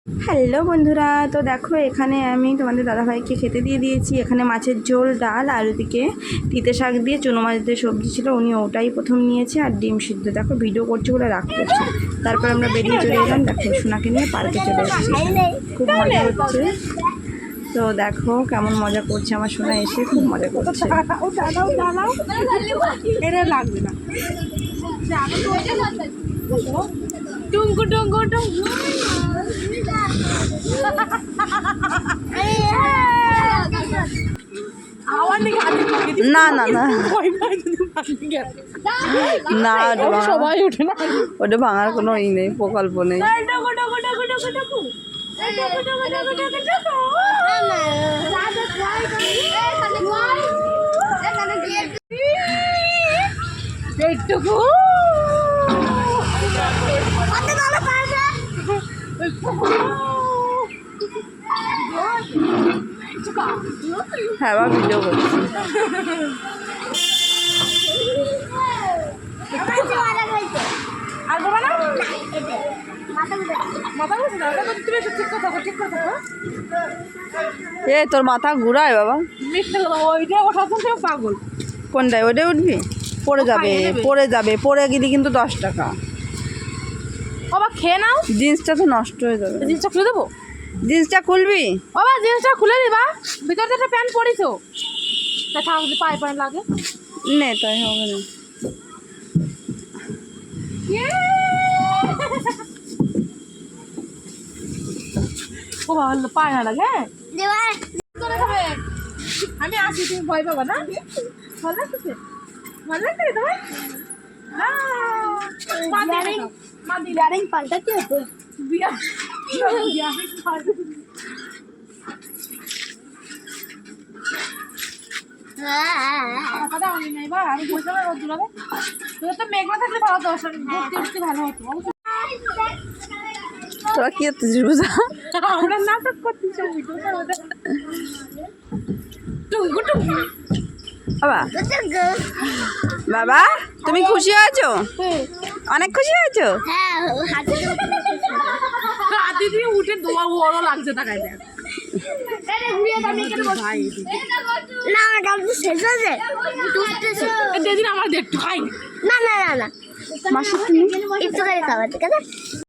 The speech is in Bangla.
হ্যালো বন্ধুরা, তো দেখো এখানে আমি তোমাদের দাদাভাইকে খেতে দিয়ে দিয়েছি। এখানে মাছের ঝোল, ডাল আর ওদিকে তিতে শাক দিয়ে চুনো মাছ দিয়ে সবজি ছিল, উনি ওটাই প্রথম নিয়েছে, আর ডিম সিদ্ধ। দেখো ভিডিও করছে বলে রাগ করছে। তারপর আমরা বেরিয়ে চলে এলাম, দেখো সোনাকে নিয়ে পার্কে চলে এসেছি। খুব মজা হচ্ছে। তো দেখো কেমন মজা করছে আমার সোনা, এসে খুব মজা করছে। টুঙ্কু টুঙ্কু টুঙ্কু না না না না, সবাই ওঠে না, ওটা ভাঙার কোনো ই নেই, প্রকল্প নেই। হ্যাঁ, আবার ভিডিও করছি। এ তোর মাথা ঘুরায় বাবা, পাগল। কোনটায় ওটাই উঠবি? পড়ে যাবে, পড়ে যাবে, পড়ে গেলি কিন্তু 10 টাকা। বাবা খেয়ে নাও, জিন্সটা তো নষ্ট হয়ে যাবে। জিনিসটা খুলে দেবো? জিন্সটা খুলবি? বাবা জিনিসটা খুলে দিবা, ভিতরে একটা প্যান্ট পরিছো, তা থাক পায়ে পায়ে লাগে। নে, তাই হবে না। ও বাবা পায়ে না লাগে, আমি আসি, তুমি ভয় পাবা না? ভালো লাগছে, ভালো লাগছে তোমার পাল্টাতে হতো। বিয়া আমি বলতে পারবো দূরাবে, তোর তো মেঘলা থাকলে ভালো তো, ঘুরতে উঠতে ভালো হতো। তোরা কি করতেছিস বুঝা? আমরা নাটক করতেছি। বাবা, বাবা তুমি খুশি হয়েছো? অনেক খুশি হয়েছো? হাতি দিয়ে উঠে দোয়া বড় লাগছে, তাকাই দেখ। না, আমার দেখতে খাই মাসি একটু খালি খাবার, ঠিক আছে?